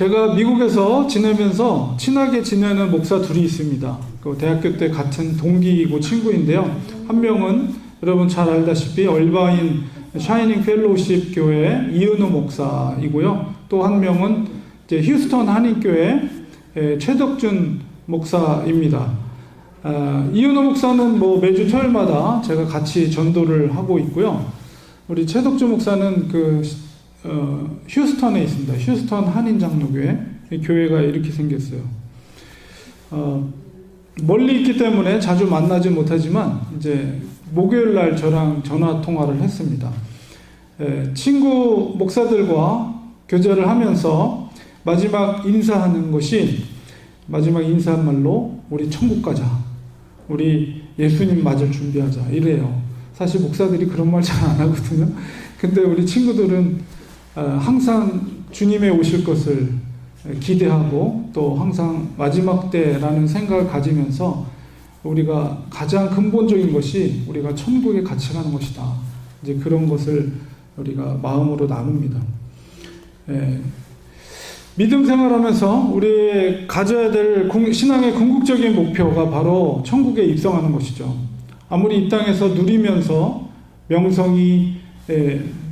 제가 미국에서 지내면서 친하게 지내는 목사 둘이 있습니다. 그 대학교 때 같은 동기이고 친구인데요. 한 명은 여러분 잘 알다시피 얼바인 샤이닝 펠로우십 교회 이은호 목사이고요. 또 한 명은 이제 휴스턴 한인교회 최덕준 목사입니다. 이은호 목사는 뭐 매주 토요일마다 제가 같이 전도를 하고 있고요. 우리 최덕준 목사는 휴스턴에 있습니다. 휴스턴 한인장로교회. 교회가 이렇게 생겼어요. 멀리 있기 때문에 자주 만나지 못하지만 이제 목요일 날 저랑 전화 통화를 했습니다. 친구 목사들과 교제를 하면서 마지막 인사하는 것이 마지막 인사한 말로 우리 천국 가자. 우리 예수님 맞을 준비하자. 이래요. 사실 목사들이 그런 말 잘 안 하거든요. 근데 우리 친구들은 항상 주님의 오실 것을 기대하고 또 항상 마지막 때라는 생각을 가지면서 우리가 가장 근본적인 것이 우리가 천국에 같이 가는 것이다. 이제 그런 것을 우리가 마음으로 나눕니다. 믿음 생활하면서 우리 가져야 될 신앙의 궁극적인 목표가 바로 천국에 입성하는 것이죠. 아무리 이 땅에서 누리면서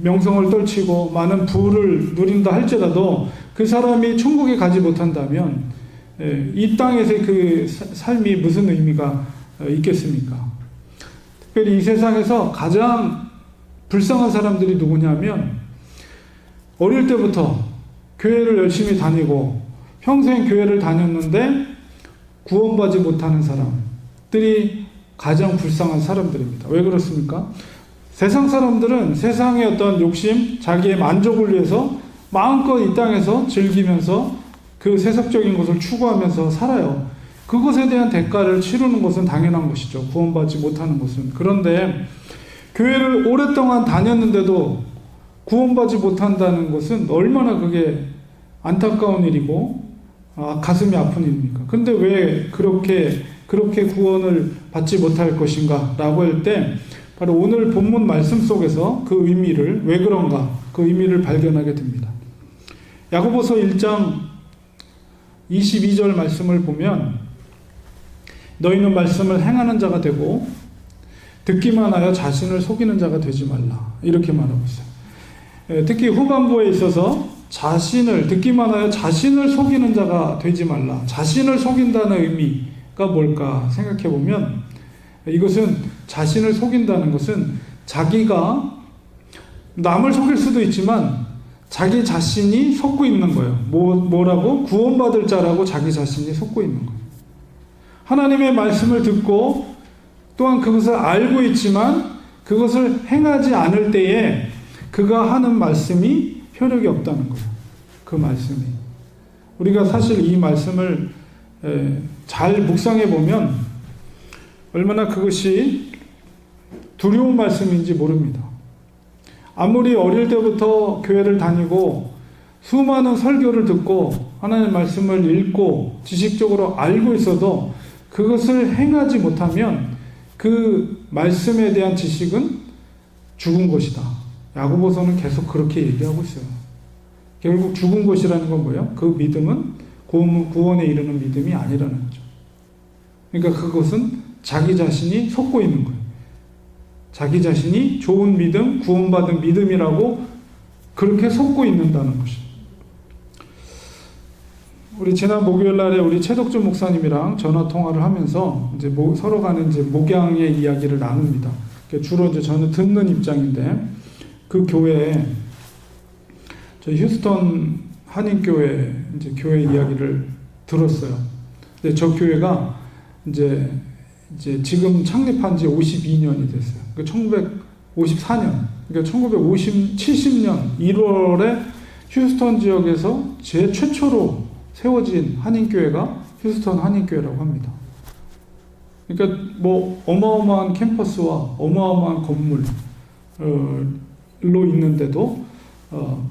명성을 떨치고 많은 부를 누린다 할지라도 그 사람이 천국에 가지 못한다면 이 땅에서의 그 삶이 무슨 의미가 있겠습니까? 특별히 이 세상에서 가장 불쌍한 사람들이 누구냐면 어릴 때부터 교회를 열심히 다니고 평생 교회를 다녔는데 구원받지 못하는 사람들이 가장 불쌍한 사람들입니다. 왜 그렇습니까? 세상 사람들은 세상의 어떤 욕심, 자기의 만족을 위해서 마음껏 이 땅에서 즐기면서 그 세속적인 것을 추구하면서 살아요. 그것에 대한 대가를 치르는 것은 당연한 것이죠. 구원받지 못하는 것은. 그런데 교회를 오랫동안 다녔는데도 구원받지 못한다는 것은 얼마나 그게 안타까운 일이고 가슴이 아픈 일입니까? 근데 왜 그렇게 구원을 받지 못할 것인가 라고 할 때 바로 오늘 본문 말씀 속에서 그 의미를 왜 그런가 그 의미를 발견하게 됩니다. 야고보서 1장 22절 말씀을 보면 너희는 말씀을 행하는 자가 되고 듣기만 하여 자신을 속이는 자가 되지 말라 이렇게 말하고 있어요. 특히 후반부에 있어서 듣기만 하여 자신을 속이는 자가 되지 말라. 자신을 속인다는 의미가 뭘까 생각해 보면 이것은 자신을 속인다는 것은 자기가 남을 속일 수도 있지만 자기 자신이 속고 있는 거예요. 뭐라고? 구원받을 자라고 자기 자신이 속고 있는 거예요. 하나님의 말씀을 듣고 또한 그것을 알고 있지만 그것을 행하지 않을 때에 그가 하는 말씀이 효력이 없다는 거예요. 그 말씀이. 우리가 사실 이 말씀을 잘 묵상해 보면 얼마나 그것이 두려운 말씀인지 모릅니다. 아무리 어릴 때부터 교회를 다니고 수많은 설교를 듣고 하나님의 말씀을 읽고 지식적으로 알고 있어도 그것을 행하지 못하면 그 말씀에 대한 지식은 죽은 것이다. 야고보서는 계속 그렇게 얘기하고 있어요. 결국 죽은 것이라는 건 뭐예요? 그 믿음은 구원에 이르는 믿음이 아니라는 거죠. 그러니까 그것은 자기 자신이 속고 있는 거예요. 자기 자신이 좋은 믿음, 구원받은 믿음이라고 그렇게 속고 있는다는 것이죠. 우리 지난 목요일 날에 우리 최덕준 목사님이랑 전화 통화를 하면서 이제 서로 간에 이제 목양의 이야기를 나눕니다. 주로 이제 저는 듣는 입장인데 그 교회에 저희 휴스턴 한인교회 이제 교회 이야기를 들었어요. 근데 저 교회가 이제 지금 창립한 지 52년이 됐어요. 그러니까 1954년, 그러니까 70년 1월에 휴스턴 지역에서 최초로 세워진 한인교회가 휴스턴 한인교회라고 합니다. 그러니까 뭐 어마어마한 캠퍼스와 어마어마한 건물로 있는데도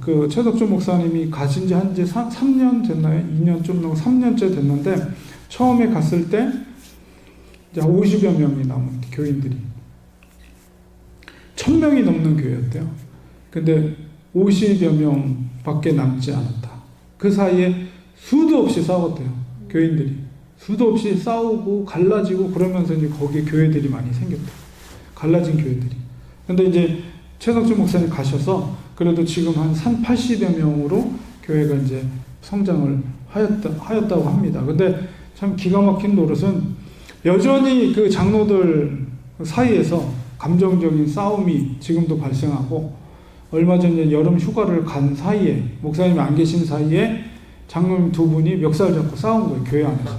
그 최덕준 목사님이 가신 지 한 3년 됐나요? 2년 좀 넘고 3년째 됐는데 처음에 갔을 때 이제 50여 명이 남은 교인들이 1000명이 넘는 교회였대요. 근데 50여 명밖에 남지 않았다. 그 사이에 수도 없이 싸웠대요. 교인들이. 수도 없이 싸우고 갈라지고 그러면서 이제 거기에 교회들이 많이 생겼대요. 갈라진 교회들이. 근데 이제 최석준 목사님 가셔서 그래도 지금 한 80여 명으로 교회가 이제 성장을 하였다고 합니다. 근데 참 기가 막힌 노릇은 여전히 그 장로들 사이에서 감정적인 싸움이 지금도 발생하고, 얼마 전에 여름 휴가를 간 사이에, 목사님이 안 계신 사이에 장로님 두 분이 멱살 잡고 싸운 거예요, 교회 안에서.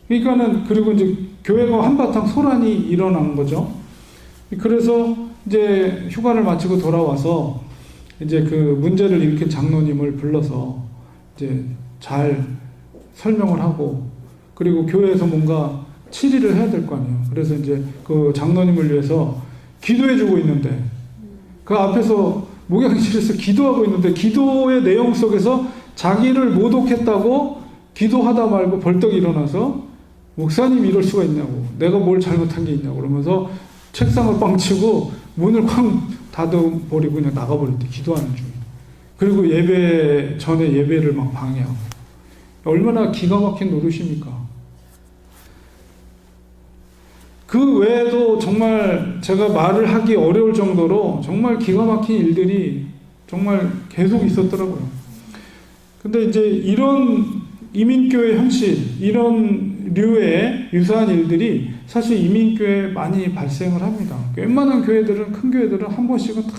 그러니까는, 그리고 이제 교회가 한바탕 소란이 일어난 거죠. 그래서 이제 휴가를 마치고 돌아와서 이제 그 문제를 일으킨 장로님을 불러서 이제 잘 설명을 하고, 그리고 교회에서 뭔가 치리를 해야 될 거 아니에요. 그래서 이제 그 장로님을 위해서 기도해주고 있는데, 그 앞에서 목양실에서 기도하고 있는데, 기도의 내용 속에서 자기를 모독했다고 기도하다 말고 벌떡 일어나서, 목사님 이럴 수가 있냐고, 내가 뭘 잘못한 게 있냐고 그러면서 책상을 빵 치고 문을 쾅 닫아버리고 그냥 나가버렸대, 기도하는 중에. 그리고 예배 전에 예배를 막 방해하고. 얼마나 기가 막힌 노릇입니까? 그 외에도 정말 제가 말을 하기 어려울 정도로 정말 기가 막힌 일들이 정말 계속 있었더라고요. 근데 이제 이런 이민교회 현실, 이런 류의 유사한 일들이 사실 이민교회에 많이 발생을 합니다. 웬만한 교회들은, 큰 교회들은 한 번씩은 다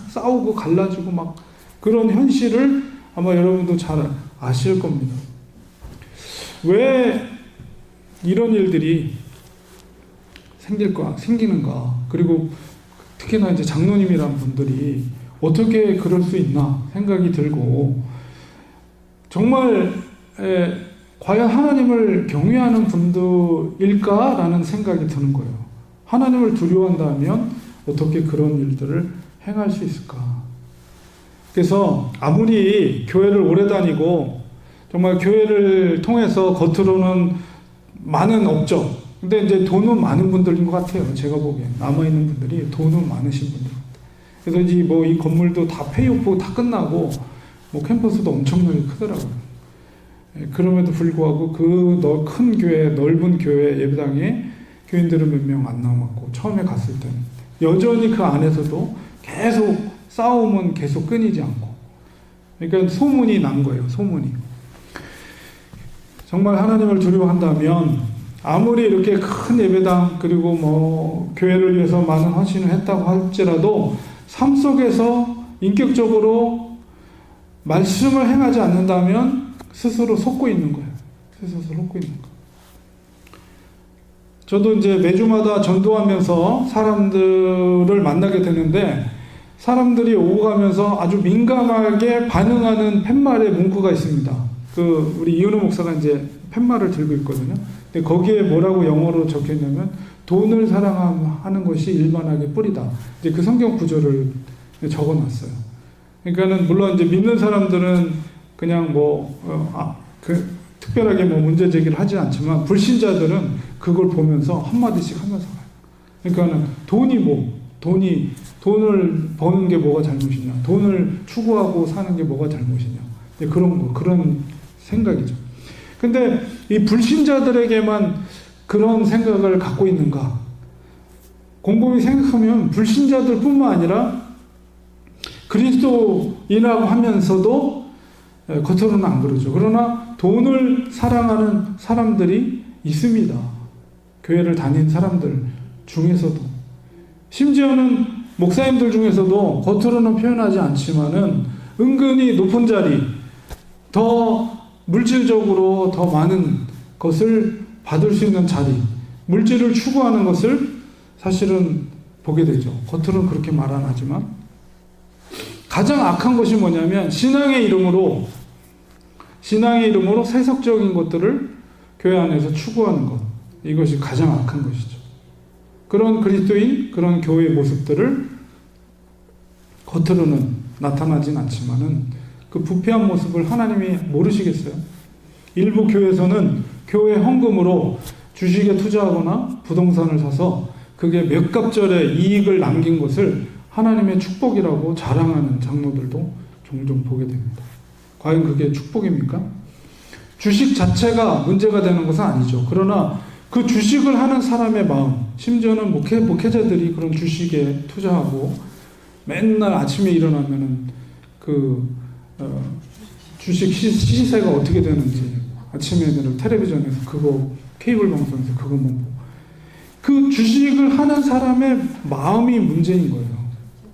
싸우고 갈라지고 막 그런 현실을 아마 여러분도 잘 아실 겁니다. 왜 이런 일들이 생기는가. 그리고 특히나 이제 장로님이란 분들이 어떻게 그럴 수 있나 생각이 들고, 정말 과연 하나님을 경외하는 분들일까라는 생각이 드는 거예요. 하나님을 두려워한다면 어떻게 그런 일들을 행할 수 있을까. 그래서 아무리 교회를 오래 다니고 정말 교회를 통해서 겉으로는 많은 업적, 근데 이제 돈은 많은 분들인 것 같아요. 제가 보기엔 남아있는 분들이 돈은 많으신 분들. 그래서 이제 뭐 이 건물도 다 페이오프 다 끝나고 뭐 캠퍼스도 엄청나게 크더라고요. 그럼에도 불구하고 그 큰 교회, 넓은 교회 예배당에 교인들은 몇 명 안 남았고, 처음에 갔을 때는 여전히 그 안에서도 계속 싸움은 계속 끊이지 않고, 그러니까 소문이 난 거예요. 소문이. 정말 하나님을 두려워한다면 아무리 이렇게 큰 예배당, 그리고 뭐 교회를 위해서 많은 헌신을 했다고 할지라도 삶 속에서 인격적으로 말씀을 행하지 않는다면 스스로 속고 있는 거예요. 스스로 속고 있는 거. 저도 이제 매주마다 전도하면서 사람들을 만나게 되는데, 사람들이 오고 가면서 아주 민감하게 반응하는 팻말의 문구가 있습니다. 우리 이은호 목사가 이제 팻말을 들고 있거든요. 근데 거기에 뭐라고 영어로 적혀 있냐면, 돈을 사랑하는 것이 일만하게 뿌리다. 이제 그 성경 구절을 적어 놨어요. 그러니까는 물론 이제 믿는 사람들은 그냥 특별하게 뭐 문제 제기를 하지 않지만, 불신자들은 그걸 보면서 한마디씩 하면서 가요. 그러니까는 돈을 버는 게 뭐가 잘못이냐, 돈을 추구하고 사는 게 뭐가 잘못이냐, 그런 생각이죠. 근데 이 불신자들에게만 그런 생각을 갖고 있는가? 곰곰이 생각하면 불신자들 뿐만 아니라 그리스도인이라고 하면서도 겉으로는 안 그러죠. 그러나 돈을 사랑하는 사람들이 있습니다. 교회를 다닌 사람들 중에서도. 심지어는 목사님들 중에서도 겉으로는 표현하지 않지만은 은근히 높은 자리, 더 물질적으로 더 많은 것을 받을 수 있는 자리, 물질을 추구하는 것을 사실은 보게 되죠. 겉으로는 그렇게 말 안 하지만. 가장 악한 것이 뭐냐면 신앙의 이름으로 세속적인 것들을 교회 안에서 추구하는 것. 이것이 가장 악한 것이죠. 그런 그리스도인, 그런 교회의 모습들을 겉으로는 나타나진 않지만은 그 부패한 모습을 하나님이 모르시겠어요? 일부 교회에서는 교회 헌금으로 주식에 투자하거나 부동산을 사서 그게 몇 갑절의 이익을 남긴 것을 하나님의 축복이라고 자랑하는 장로들도 종종 보게 됩니다. 과연 그게 축복입니까? 주식 자체가 문제가 되는 것은 아니죠. 그러나 그 주식을 하는 사람의 마음, 심지어는 목회자들이 그런 주식에 투자하고 맨날 아침에 일어나면은 주식 시세가 어떻게 되는지 아침에는 텔레비전에서 그거, 케이블 방송에서 그것만 보고, 그 주식을 하는 사람의 마음이 문제인 거예요.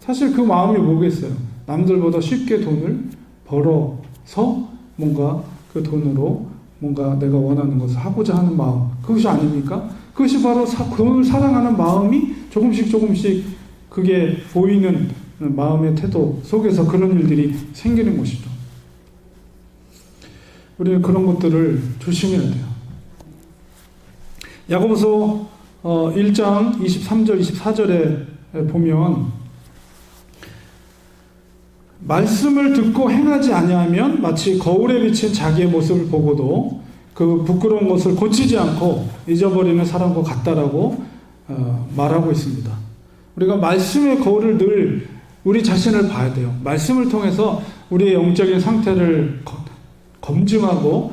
사실 그 마음이 뭐겠어요? 남들보다 쉽게 돈을 벌어서 뭔가 그 돈으로 뭔가 내가 원하는 것을 하고자 하는 마음, 그것이 아닙니까? 그것이 바로 돈을 사랑하는 마음이 조금씩 그게 보이는 마음의 태도 속에서 그런 일들이 생기는 것이죠. 우리는 그런 것들을 조심해야 돼요. 야고보서 1장 23절 24절에 보면 말씀을 듣고 행하지 아니하면 마치 거울에 비친 자기의 모습을 보고도 그 부끄러운 것을 고치지 않고 잊어버리는 사람과 같다라고 말하고 있습니다. 우리가 말씀의 거울을 늘 우리 자신을 봐야 돼요. 말씀을 통해서 우리의 영적인 상태를 검증하고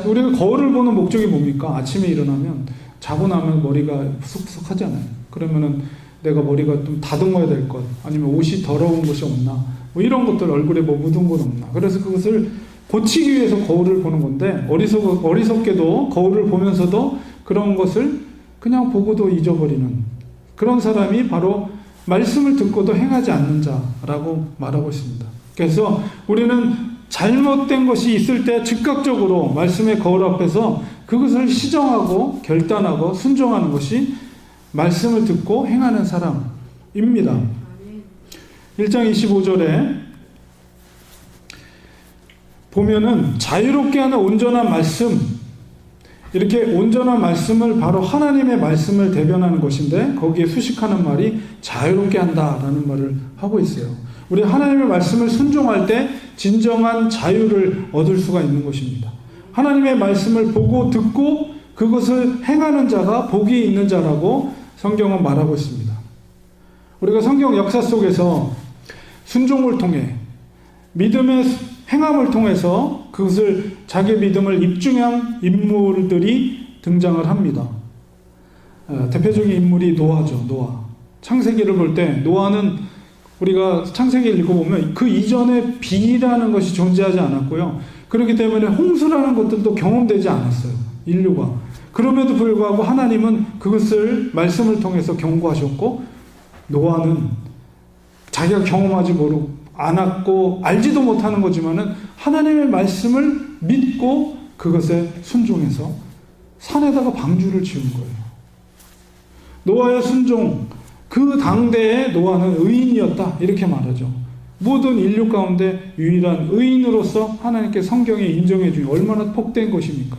우리가 거울을 보는 목적이 뭡니까? 아침에 일어나면 자고 나면 머리가 푸석푸석하잖아요. 그러면은 내가 머리가 좀 다듬어야 될 것, 아니면 옷이 더러운 것이 없나, 뭐 이런 것들, 얼굴에 뭐 묻은 것 없나. 그래서 그것을 고치기 위해서 거울을 보는 건데, 어리석게도 거울을 보면서도 그런 것을 그냥 보고도 잊어버리는 그런 사람이 바로 말씀을 듣고도 행하지 않는 자라고 말하고 있습니다. 그래서 우리는 잘못된 것이 있을 때 즉각적으로 말씀의 거울 앞에서 그것을 시정하고 결단하고 순종하는 것이 말씀을 듣고 행하는 사람입니다. 1장 25절에 보면은 자유롭게 하는 온전한 말씀, 이렇게 온전한 말씀을 바로 하나님의 말씀을 대변하는 것인데, 거기에 수식하는 말이 자유롭게 한다라는 말을 하고 있어요. 우리 하나님의 말씀을 순종할 때 진정한 자유를 얻을 수가 있는 것입니다. 하나님의 말씀을 보고 듣고 그것을 행하는 자가 복이 있는 자라고 성경은 말하고 있습니다. 우리가 성경 역사 속에서 순종을 통해 믿음의 행함을 통해서 그것을 자기 믿음을 입증한 인물들이 등장을 합니다. 대표적인 인물이 노아죠. 노아. 창세기를 볼 때 노아는 우리가 창세기를 읽어보면 그 이전에 비라는 것이 존재하지 않았고요. 그렇기 때문에 홍수라는 것들도 경험되지 않았어요. 인류가. 그럼에도 불구하고 하나님은 그것을 말씀을 통해서 경고하셨고, 노아는 자기가 경험하지 않았고 알지도 못하는 거지만은 하나님의 말씀을 믿고 그것에 순종해서 산에다가 방주를 지은 거예요. 노아의 순종, 그 당대에 노아는 의인이었다, 이렇게 말하죠. 모든 인류 가운데 유일한 의인으로서 하나님께 성경에 인정해 주니 얼마나 복된 것입니까?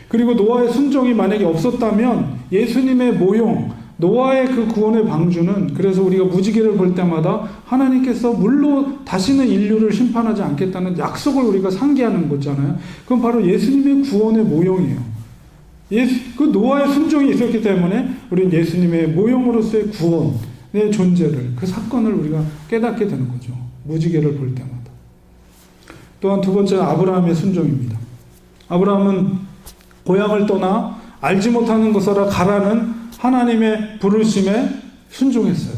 그리고 노아의 순종이 만약에 없었다면 예수님의 모용, 노아의 그 구원의 방주는, 그래서 우리가 무지개를 볼 때마다 하나님께서 물로 다시는 인류를 심판하지 않겠다는 약속을 우리가 상기하는 거잖아요. 그건 바로 예수님의 구원의 모형이에요. 그 노아의 순종이 있었기 때문에 우리는 예수님의 모형으로서의 구원의 존재를, 그 사건을 우리가 깨닫게 되는 거죠. 무지개를 볼 때마다. 또한 두 번째는 아브라함의 순종입니다. 아브라함은 고향을 떠나 알지 못하는 곳으로 가라는 하나님의 부르심에 순종했어요.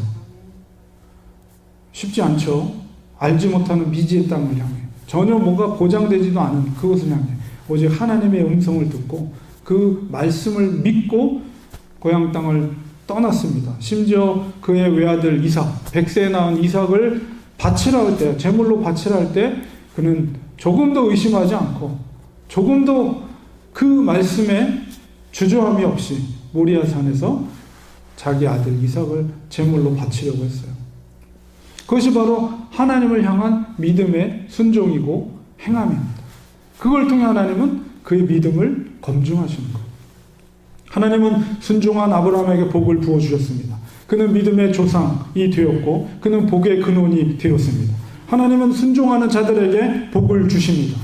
쉽지 않죠. 알지 못하는 미지의 땅을 향해, 전혀 뭐가 보장되지도 않은 그것을 향해 오직 하나님의 음성을 듣고 그 말씀을 믿고 고향 땅을 떠났습니다. 심지어 그의 외아들 이삭, 100세에 낳은 이삭을 바치라 할 때, 제물로 바치라 할 때 그는 조금도 의심하지 않고 조금도 그 말씀에 주저함이 없이 모리아 산에서 자기 아들 이삭을 제물로 바치려고 했어요. 그것이 바로 하나님을 향한 믿음의 순종이고 행함입니다. 그걸 통해 하나님은 그의 믿음을 검증하시는 거예요. 하나님은 순종한 아브라함에게 복을 부어주셨습니다. 그는 믿음의 조상이 되었고 그는 복의 근원이 되었습니다. 하나님은 순종하는 자들에게 복을 주십니다.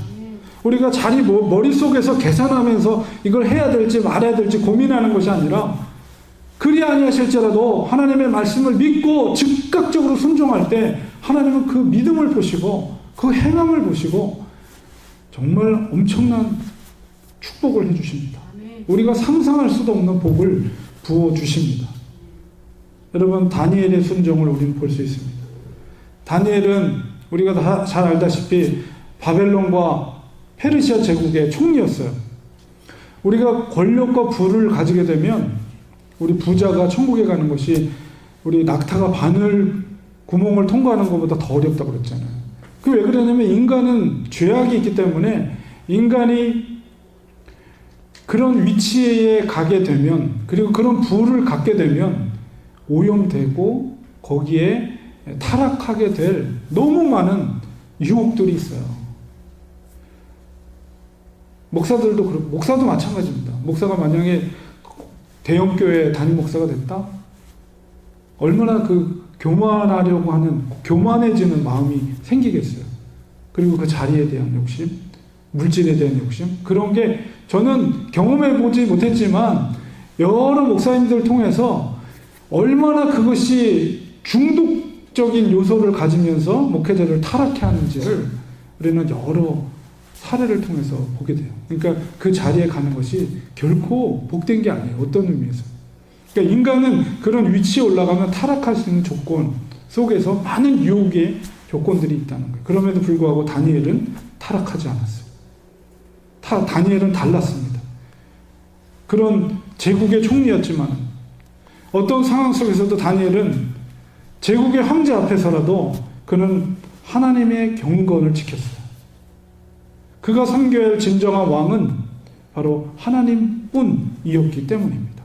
우리가 머릿속에서 계산하면서 이걸 해야 될지 말아야 될지 고민하는 것이 아니라, 그리 아니하실지라도 하나님의 말씀을 믿고 즉각적으로 순종할 때 하나님은 그 믿음을 보시고 그 행함을 보시고 정말 엄청난 축복을 해주십니다. 우리가 상상할 수도 없는 복을 부어주십니다. 여러분, 다니엘의 순종을 우리는 볼 수 있습니다. 다니엘은 우리가 다 잘 알다시피 바벨론과 페르시아 제국의 총리였어요. 우리가 권력과 부를 가지게 되면 우리 부자가 천국에 가는 것이 우리 낙타가 바늘 구멍을 통과하는 것보다 더 어렵다고 그랬잖아요. 그 왜 그러냐면 인간은 죄악이 있기 때문에 인간이 그런 위치에 가게 되면, 그리고 그런 부를 갖게 되면 오염되고 거기에 타락하게 될 너무 많은 유혹들이 있어요. 목사도 마찬가지입니다. 목사가 만약에 대형교회 담임 목사가 됐다? 얼마나 그 교만하려고 하는, 교만해지는 마음이 생기겠어요. 그리고 그 자리에 대한 욕심, 물질에 대한 욕심, 그런 게 저는 경험해보지 못했지만 여러 목사님들 통해서 얼마나 그것이 중독적인 요소를 가지면서 목회자를 타락해 하는지를 우리는 여러 사례를 통해서 보게 돼요. 그러니까 그 자리에 가는 것이 결코 복된 게 아니에요. 어떤 의미에서. 그러니까 인간은 그런 위치에 올라가면 타락할 수 있는 조건 속에서 많은 유혹의 조건들이 있다는 거예요. 그럼에도 불구하고 다니엘은 타락하지 않았어요. 다니엘은 달랐습니다. 그런 제국의 총리였지만 어떤 상황 속에서도 다니엘은 제국의 황제 앞에서라도 그는 하나님의 경건을 지켰어요. 그가 섬겨야 할 진정한 왕은 바로 하나님뿐이었기 때문입니다.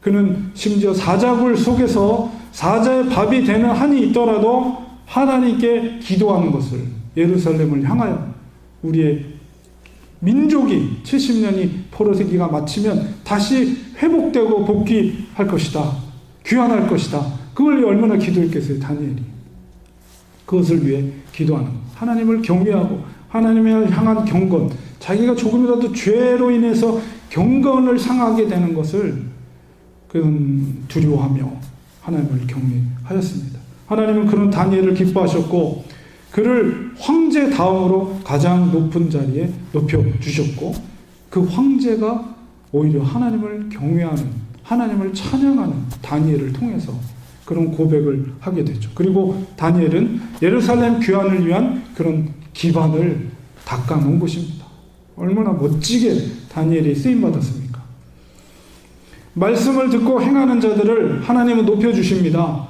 그는 심지어 사자굴 속에서 사자의 밥이 되는 한이 있더라도 하나님께 기도하는 것을, 예루살렘을 향하여 우리의 민족이 70년이 포로세기가 마치면 다시 회복되고 복귀할 것이다. 귀환할 것이다. 그걸 얼마나 기도했겠어요, 다니엘이. 그것을 위해 기도하는 것. 하나님을 경외하고 하나님을 향한 경건, 자기가 조금이라도 죄로 인해서 경건을 상하게 되는 것을 그는 두려워하며 하나님을 경외하였습니다. 하나님은 그런 다니엘을 기뻐하셨고 그를 황제 다음으로 가장 높은 자리에 높여주셨고 그 황제가 오히려 하나님을 경외하는, 하나님을 찬양하는 다니엘을 통해서 그런 고백을 하게 되죠. 그리고 다니엘은 예루살렘 귀환을 위한 그런 기반을 닦아놓은 것입니다. 얼마나 멋지게 다니엘이 쓰임받았습니까? 말씀을 듣고 행하는 자들을 하나님은 높여주십니다.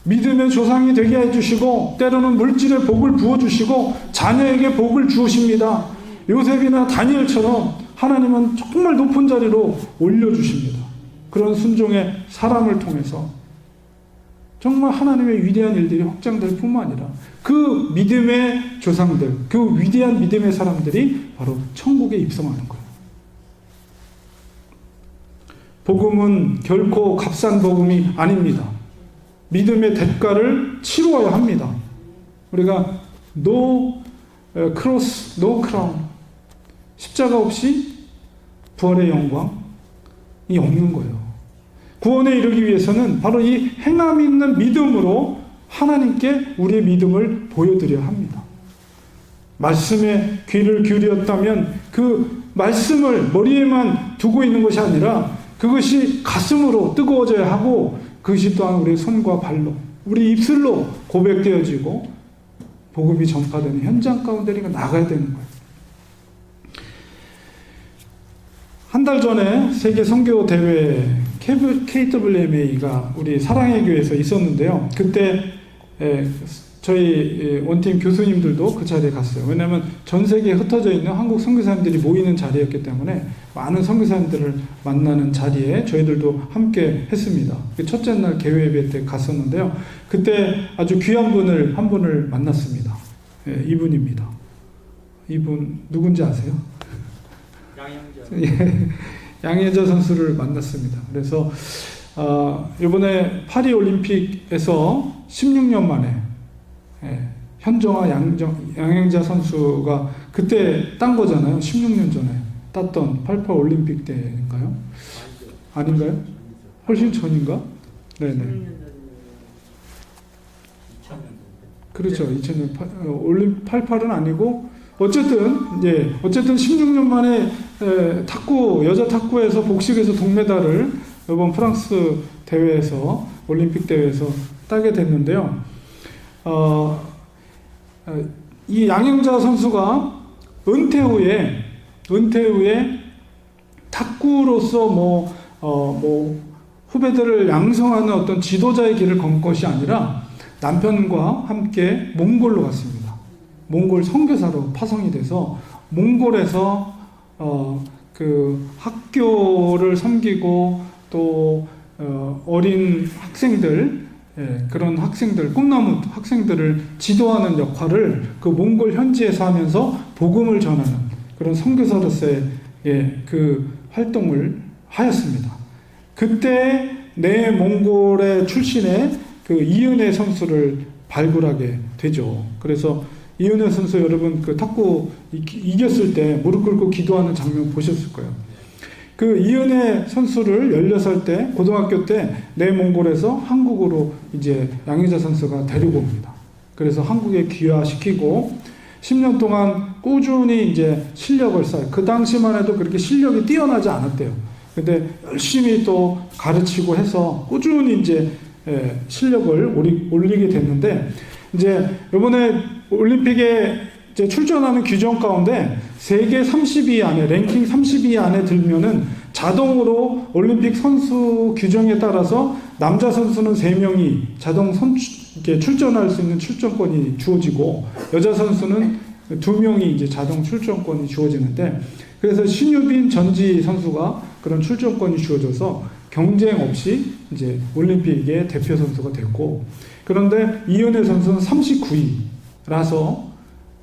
믿음의 조상이 되게 해주시고 때로는 물질의 복을 부어주시고 자녀에게 복을 주십니다. 요셉이나 다니엘처럼 하나님은 정말 높은 자리로 올려주십니다. 그런 순종의 사람을 통해서 정말 하나님의 위대한 일들이 확장될 뿐만 아니라 그 믿음의 조상들, 그 위대한 믿음의 사람들이 바로 천국에 입성하는 거예요. 복음은 결코 값싼 복음이 아닙니다. 믿음의 대가를 치루어야 합니다. 우리가 no cross, no crown, 십자가 없이 부활의 영광이 없는 거예요. 구원에 이르기 위해서는 바로 이 행함 있는 믿음으로 하나님께 우리의 믿음을 보여드려야 합니다. 말씀에 귀를 기울였다면 그 말씀을 머리에만 두고 있는 것이 아니라 그것이 가슴으로 뜨거워져야 하고 그것이 또한 우리의 손과 발로, 우리 입술로 고백되어지고 복음이 전파되는 현장 가운데 나가야 되는 거예요. 한 달 전에 세계 선교 대회 KWMA가 우리 사랑의 교회에서 있었는데요. 그때 저희 원팀 교수님들도 그 자리에 갔어요. 왜냐하면 전 세계에 흩어져 있는 한국 선교사님들이 모이는 자리였기 때문에 많은 선교사님들을 만나는 자리에 저희들도 함께 했습니다. 첫째 날 개회 예배 때 갔었는데요. 그때 아주 귀한 분을 한 분을 만났습니다. 이분입니다. 이분 누군지 아세요? 양혜자 선수를 만났습니다. 그래서 이번에 파리 올림픽에서 16년 만에 현정아 양혜자 선수가 그때 딴 거잖아요. 16년 전에 땄던 88 올림픽 때인가요? 아닌가요? 훨씬 전인가? 네네. 그렇죠. 2000년 올림픽 88은 아니고 어쨌든 16년 만에 탁구 여자 탁구에서 복식에서 동메달을 이번 프랑스 대회에서 올림픽 대회에서 따게 됐는데요. 이 양영자 선수가 은퇴 후에 탁구로서 후배들을 양성하는 어떤 지도자의 길을 건 것이 아니라 남편과 함께 몽골로 갔습니다. 몽골 선교사로 파송이 돼서 몽골에서 그 학교를 섬기고 또 어린 학생들, 그런 학생들, 꿈나무 학생들을 지도하는 역할을 그 몽골 현지에서 하면서 복음을 전하는 그런 선교사로서의 그 활동을 하였습니다. 그때 몽골의 출신의 그 이은혜 선수를 발굴하게 되죠. 그래서 이은혜 선수 여러분 그 탁구 이겼을 때 무릎 꿇고 기도하는 장면 보셨을 거예요. 그 이은혜 선수를 16살 때 고등학교 때 내몽골에서 한국으로 이제 양영자 선수가 데리고 옵니다. 그래서 한국에 귀화시키고 10년 동안 꾸준히 이제 실력을 쌓아요. 그 당시만 해도 그렇게 실력이 뛰어나지 않았대요. 근데 열심히 또 가르치고 해서 꾸준히 이제 실력을 올리게 됐는데 이제 이번에 올림픽에 이제 출전하는 규정 가운데 세계 30위 안에 랭킹 30위 안에 들면은 자동으로 올림픽 선수 규정에 따라서 남자 선수는 3명이 자동 출전할 수 있는 출전권이 주어지고 여자 선수는 2명이 이제 자동 출전권이 주어지는데 그래서 신유빈 전지 선수가 그런 출전권이 주어져서 경쟁 없이 이제 올림픽의 대표 선수가 됐고 그런데 이은혜 선수는 39위라서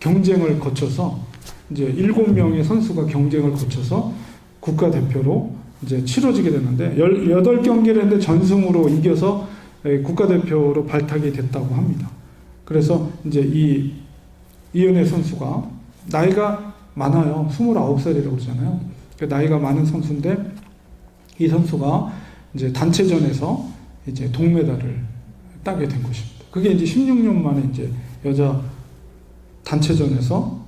경쟁을 거쳐서 이제 7명의 선수가 경쟁을 거쳐서 국가대표로 이제 치러지게 됐는데 18경기를 했는데 전승으로 이겨서 국가대표로 발탁이 됐다고 합니다. 그래서 이제 이은혜 선수가 나이가 많아요. 29살이라고 그러잖아요. 나이가 많은 선수인데 이 선수가 이제 단체전에서 이제 동메달을 따게 된 것입니다. 그게 이제 16년 만에 이제 여자 단체전에서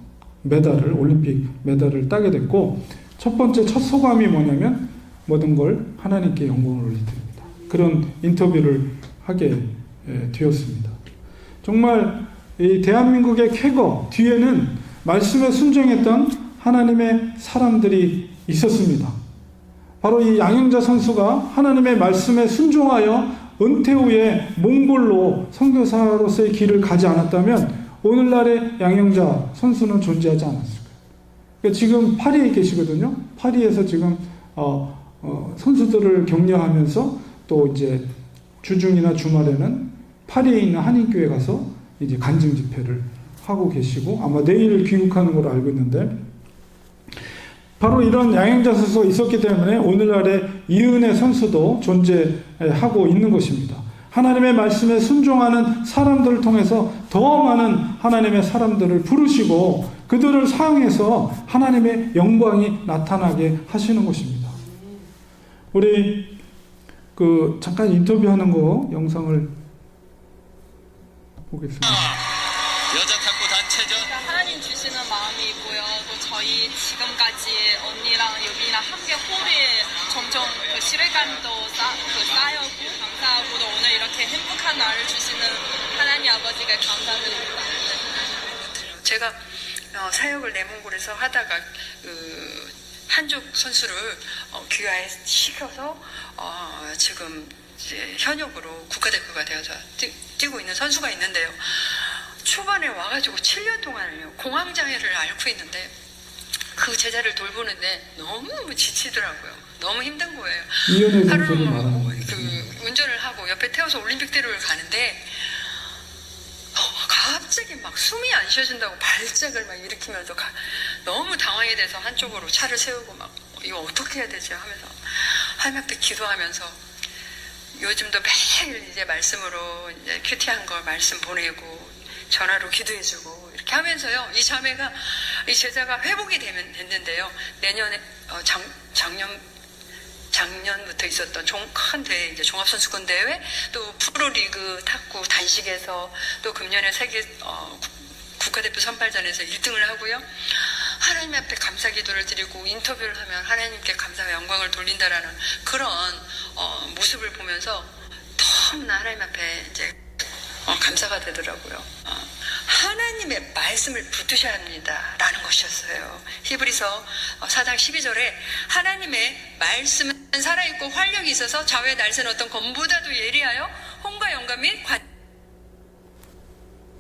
올림픽 메달을 따게 됐고 첫 번째 첫 소감이 뭐냐면 모든 걸 하나님께 영광을 올려드립니다. 그런 인터뷰를 하게 되었습니다. 정말 이 대한민국의 쾌거 뒤에는 말씀에 순종했던 하나님의 사람들이 있었습니다. 바로 이 양영자 선수가 하나님의 말씀에 순종하여 은퇴 후에 몽골로 선교사로서의 길을 가지 않았다면 오늘날의 양영자 선수는 존재하지 않았을 거예요. 그러니까 지금 파리에 계시거든요. 파리에서 지금 선수들을 격려하면서 또 이제 주중이나 주말에는 파리에 있는 한인교회 가서 이제 간증 집회를 하고 계시고 아마 내일 귀국하는 걸로 알고 있는데 바로 이런 양영자 선수가 있었기 때문에 오늘날의 이은혜 선수도 존재하고 있는 것입니다. 하나님의 말씀에 순종하는 사람들을 통해서 더 많은 하나님의 사람들을 부르시고 그들을 사용해서 하나님의 영광이 나타나게 하시는 것입니다. 우리 잠깐 인터뷰하는 거 영상을 보겠습니다. 여자 탁구 단체전 하나님 주시는 마음이 있고요. 또 저희 지금까지 언니랑 유빈이랑 함께 홀에 점점 그 실감도 쌓여고 감사하고 또 오늘 이렇게 행복한 날을 주시는 하나님 아버지께 감사드립니다. 제가 사역을 내몽골에서 하다가 한족 선수를 귀화시켜서 지금 이제 현역으로 국가대표가 되어서 뛰고 있는 선수가 있는데요. 초반에 와가지고 7년 동안을요 공황장애를 앓고 있는데 그 제자를 돌보는데 너무 지치더라고요. 너무 힘든 거예요. 하루는 운전을 하고 옆에 태워서 올림픽 대로를 가는데 갑자기 막 숨이 안 쉬어진다고 발작을 막 일으키면서 너무 당황이 돼서 한쪽으로 차를 세우고 막 이거 어떻게 해야 되지 하면서 하나님께 기도하면서 요즘도 매일 이제 말씀으로 이제 큐티한 거 말씀 보내고 전화로 기도해주고 이렇게 하면서요 이 제자가 회복이 됐는데요 내년에 작년부터 있었던 큰 대회, 이제 종합선수권 대회, 또 프로리그 탁구 단식에서 또 금년에 세계 국가대표 선발전에서 1등을 하고요. 하나님 앞에 감사 기도를 드리고 인터뷰를 하면 하나님께 감사와 영광을 돌린다라는 그런 모습을 보면서 너무나 하나님 앞에 이제 감사가 되더라고요. 하나님의 말씀을 붙드셔야 합니다라는 것이었어요. 히브리서 4장 12절에 하나님의 말씀은 살아있고 활력이 있어서 좌우에 날새는 어떤 검보다도 예리하여 혼과 영과 및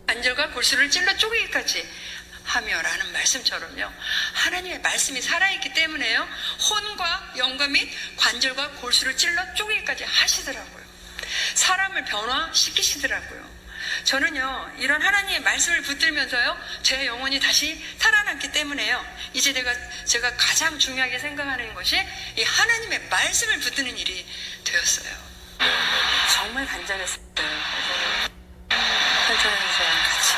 관절과 골수를 찔러 쪼개기까지 하며라는 말씀처럼요. 하나님의 말씀이 살아있기 때문에요. 혼과 영과 및 관절과 골수를 찔러 쪼개기까지 하시더라고요. 사람을 변화시키시더라고요. 저는요, 이런 하나님의 말씀을 붙들면서요, 제 영혼이 다시 살아났기 때문에요. 이제 제가 가장 중요하게 생각하는 것이 이 하나님의 말씀을 붙드는 일이 되었어요. 정말 간절했어요. 한천원이랑 같이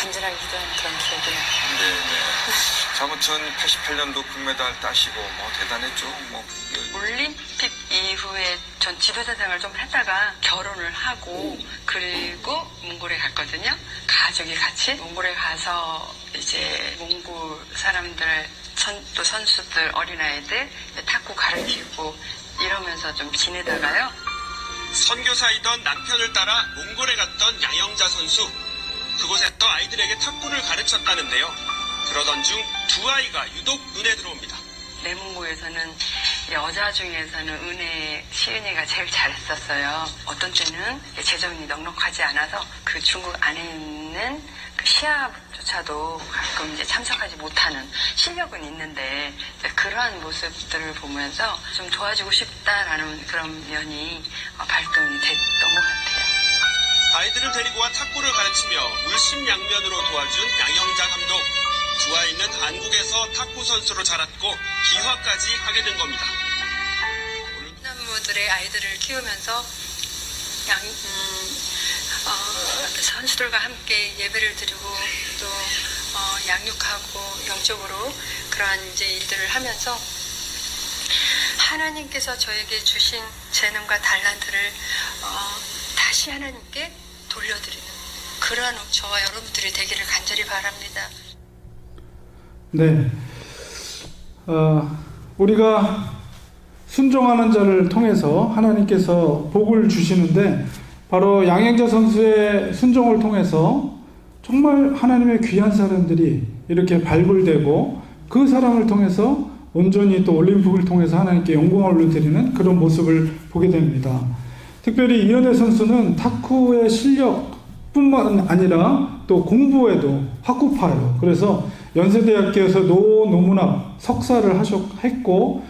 간절하게 기도하는 그런 기억이 나요. 네네. 아무튼 88년도 금메달 따시고 뭐 대단했죠. 뭐 올림픽 이후에 전 지도자 생활을 좀 하다가 결혼을 하고 그리고 몽골에 갔거든요. 가족이 같이 몽골에 가서 이제 몽골 사람들 또 선수들 어린아이들 탁구 가르치고 이러면서 좀 지내다가요. 선교사이던 남편을 따라 몽골에 갔던 양영자 선수. 그곳에서 아이들에게 탁구를 가르쳤다는데요. 그러던 중 두 아이가 유독 눈에 들어옵니다. 내몽고에서는 여자 중에서는 시은이가 제일 잘했었어요. 어떤 때는 재정이 넉넉하지 않아서 그 중국 안에 있는 그 시합조차도 가끔 이제 참석하지 못하는 실력은 있는데 그러한 모습들을 보면서 좀 도와주고 싶다라는 그런 면이 발동이 됐던 것 같아요. 아이들을 데리고 와 탁구를 가르치며 물심양면으로 도와준 양영자 감독. 두 아이는 한국에서 탁구 선수로 자랐고 기화까지 하게 된 겁니다. 남부들의 아이들을 키우면서 선수들과 함께 예배를 드리고 또 양육하고 영적으로 그러한 이제 일들을 하면서 하나님께서 저에게 주신 재능과 달란트를 다시 하나님께 돌려드리는 그러한 저와 여러분들이 되기를 간절히 바랍니다. 네, 우리가 순종하는 자를 통해서 하나님께서 복을 주시는데 바로 양영자 선수의 순종을 통해서 정말 하나님의 귀한 사람들이 이렇게 발굴되고 그 사람을 통해서 온전히 또 올림픽을 통해서 하나님께 영광을 올려드리는 그런 모습을 보게 됩니다. 특별히 이현애 선수는 탁구의 실력뿐만 아니라 또 공부에도 학구파예요. 그래서 연세대학교에서 노문학 석사를 했고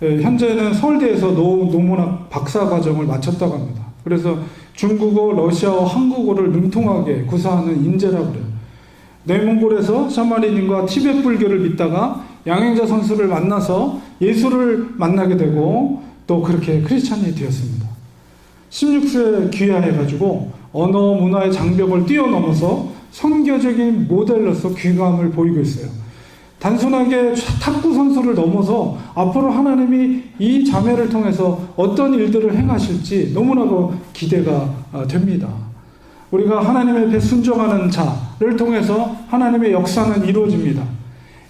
현재는 서울대에서 노문학 박사과정을 마쳤다고 합니다. 그래서 중국어, 러시아어, 한국어를 능통하게 구사하는 인재라고 그래요. 내몽골에서 샤머니즘과 티베트 불교를 믿다가 양영자 선수를 만나서 예수를 만나게 되고 또 그렇게 크리스찬이 되었습니다. 16세에 귀화해가지고 언어, 문화의 장벽을 뛰어넘어서 선교적인 모델로서 귀감을 보이고 있어요. 단순하게 탁구 선수를 넘어서 앞으로 하나님이 이 자매를 통해서 어떤 일들을 행하실지 너무나도 기대가 됩니다. 우리가 하나님 앞에 순종하는 자를 통해서 하나님의 역사는 이루어집니다.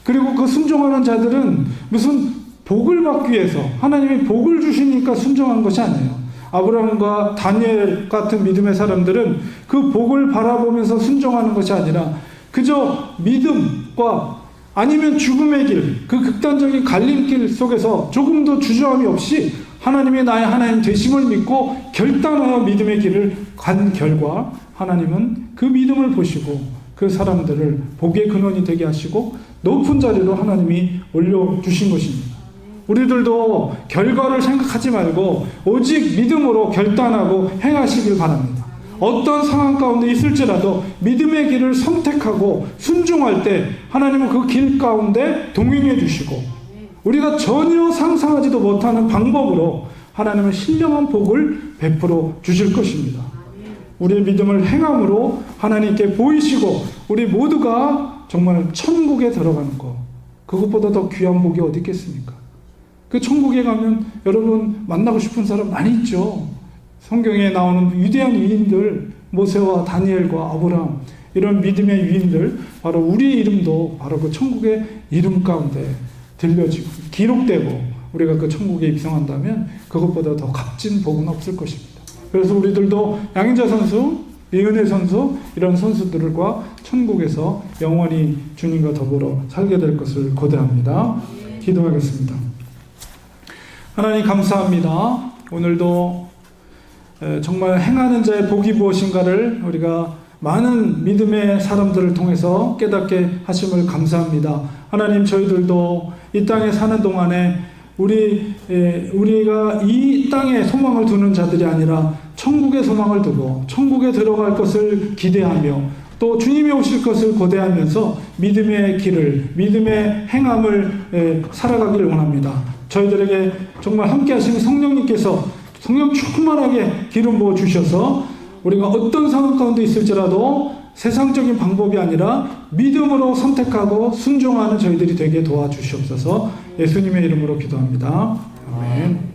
그리고 그 순종하는 자들은 무슨 복을 받기 위해서 하나님이 복을 주시니까 순종한 것이 아니에요. 아브라함과 다니엘 같은 믿음의 사람들은 그 복을 바라보면서 순종하는 것이 아니라 그저 믿음과 아니면 죽음의 길, 그 극단적인 갈림길 속에서 조금도 주저함이 없이 하나님이 나의 하나님 되심을 믿고 결단하여 믿음의 길을 간 결과 하나님은 그 믿음을 보시고 그 사람들을 복의 근원이 되게 하시고 높은 자리로 하나님이 올려주신 것입니다. 우리들도 결과를 생각하지 말고 오직 믿음으로 결단하고 행하시길 바랍니다. 어떤 상황 가운데 있을지라도 믿음의 길을 선택하고 순종할 때 하나님은 그 길 가운데 동행해 주시고 우리가 전혀 상상하지도 못하는 방법으로 하나님은 신령한 복을 베풀어 주실 것입니다. 우리의 믿음을 행함으로 하나님께 보이시고 우리 모두가 정말 천국에 들어가는 것, 그것보다 더 귀한 복이 어디 있겠습니까? 그 천국에 가면 여러분 만나고 싶은 사람 많이 있죠. 성경에 나오는 위대한 위인들, 모세와 다니엘과 아브라함, 이런 믿음의 위인들, 바로 우리 이름도 바로 그 천국의 이름 가운데 들려지고 기록되고 우리가 그 천국에 입성한다면 그것보다 더 값진 복은 없을 것입니다. 그래서 우리들도 양인자 선수, 이은혜 선수, 이런 선수들과 천국에서 영원히 주님과 더불어 살게 될 것을 고대합니다. 기도하겠습니다. 하나님 감사합니다. 오늘도 정말 행하는 자의 복이 무엇인가를 우리가 많은 믿음의 사람들을 통해서 깨닫게 하심을 감사합니다. 하나님, 저희들도 이 땅에 사는 동안에 우리가 이 땅에 소망을 두는 자들이 아니라 천국에 소망을 두고 천국에 들어갈 것을 기대하며 또 주님이 오실 것을 고대하면서 믿음의 길을, 믿음의 행함을 살아가기를 원합니다. 저희들에게 정말 함께 하시는 성령님께서 성령 충만하게 기름 부어 주셔서 우리가 어떤 상황 가운데 있을지라도 세상적인 방법이 아니라 믿음으로 선택하고 순종하는 저희들이 되게 도와주시옵소서. 예수님의 이름으로 기도합니다. 아멘.